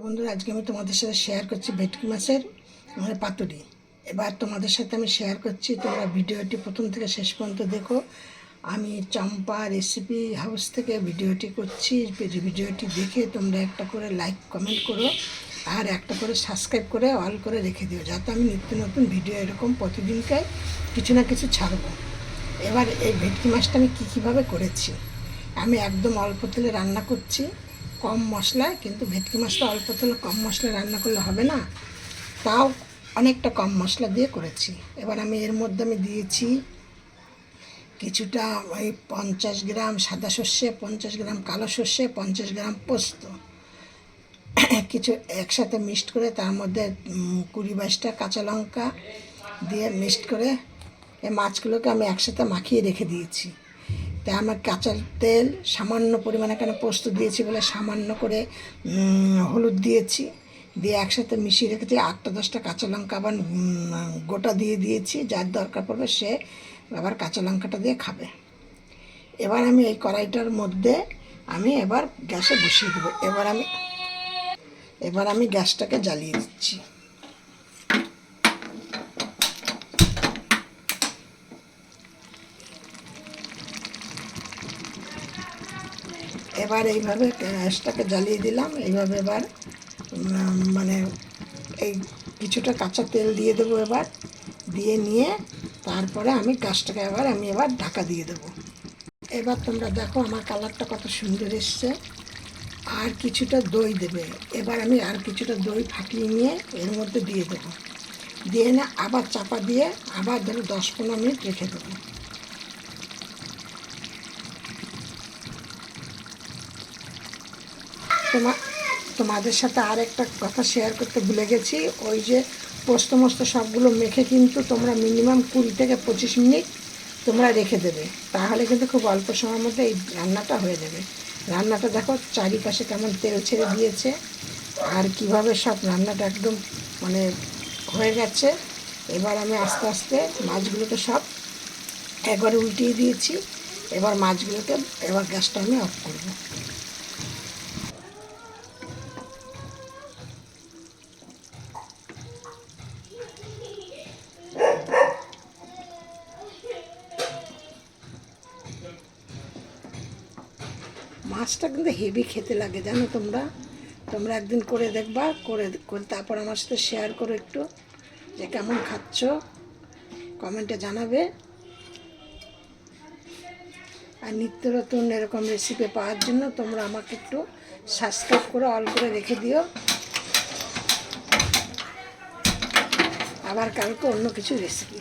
বন্ধুরা, আজকে আমি তোমাদের সাথে শেয়ার করছি ভেটকি মাছের পাতুরি। এবার তোমাদের সাথে আমি শেয়ার করছি, তোমরা ভিডিওটি প্রথম থেকে শেষ পর্যন্ত দেখো। আমি চম্পা রেসিপি হাউস থেকে ভিডিওটি করছি। ভিডিওটি দেখে তোমরা একটা করে লাইক কমেন্ট করো আর একটা করে সাবস্ক্রাইব করে অল করে রেখে দিও, যাতে আমি নিত্য নতুন ভিডিও এরকম প্রতিদিনকে কিছু না কিছু ছাড়বো। এবার এই ভেটকি মাছটা আমি কীভাবে করেছি, আমি একদম অল্প তেলে রান্না করছি, কম মশলায়। কিন্তু ভেটকি মাছটা অল্প তেলে কম মশলায় রান্না করলে হবে না, তাও অনেকটা কম মশলা দিয়ে করেছি। এবার আমি এর মধ্যে দিয়েছি কিছুটা ওই 50 গ্রাম সাদা সর্ষে, 50 গ্রাম কালো সর্ষে, 50 গ্রাম পোস্ত, কিছু একসাথে মিক্সড করে তার মধ্যে 20-22টা কাঁচা লঙ্কা দিয়ে মিক্সড করে এই মাছগুলোকে আমি একসাথে মাখিয়ে রেখে দিয়েছি। তাই আমার কাঁচা তেল সামান্য পরিমাণে, কেন পোস্ত দিয়েছি বলে সামান্য করে হলুদ দিয়েছি, দিয়ে একসাথে মিশিয়ে রেখেছি। 8-10টা কাঁচা লঙ্কা আবার গোটা দিয়ে দিয়েছি, যার দরকার পড়বে সে আবার কাঁচা লঙ্কাটা দিয়ে খাবে। এবার আমি এই কড়াইটার মধ্যে এবার গ্যাসে বসিয়ে দেবো। এবার আমি গ্যাসটাকে জ্বালিয়ে দিচ্ছি। এবার এইভাবে গ্যাসটাকে জ্বালিয়ে দিলাম। এইভাবে এবার এই কিছুটা কাঁচা তেল দিয়ে দেবো। এবার দিয়ে নিয়ে তারপরে আমি গ্যাসটাকে এবার ঢাকা দিয়ে দেবো। এবার তোমরা দেখো আমার কালারটা কত সুন্দর এসছে। আর কিছুটা দই দেবে। এবার আমি আর কিছুটা দই ফাটিয়ে নিয়ে এর মধ্যে দিয়ে দেবো। দিয়ে না আবার চাপা দিয়ে আবার ধরো 10-15 মিনিট রেখে দেবো। তোমাদের সাথে আর একটা কথা শেয়ার করতে ভুলে গেছি। ওই যে পোস্ত মোস্ত সবগুলো মেখে কিন্তু তোমরা মিনিমাম 20-25 মিনিট তোমরা রেখে দেবে, তাহলে কিন্তু খুব অল্প সময়ের মধ্যে এই রান্নাটা হয়ে যাবে। রান্নাটা দেখো চারিপাশে কেমন তেল ছেড়ে দিয়েছে, আর কিভাবে সব রান্নাটা একদম হয়ে গেছে। এবার আমি আস্তে আস্তে মাছগুলোকে সব একবারে উল্টিয়ে দিয়েছি। এবার মাছগুলোকে গ্যাসটা আমি অফ করবো। মাছটা কিন্তু হেভি খেতে লাগে, জানো তোমরা একদিন করে দেখবা, করে তারপর আমার সাথে শেয়ার করো একটু যে কেমন খাচ্ছ, কমেন্টে জানাবে। আর নিত্য নতুন এরকম রেসিপি পাওয়ার জন্য তোমরা আমাকে একটু সাবস্ক্রাইব করে অল করে রেখে দিও। আবার কালকে অন্য কিছু রেসিপি।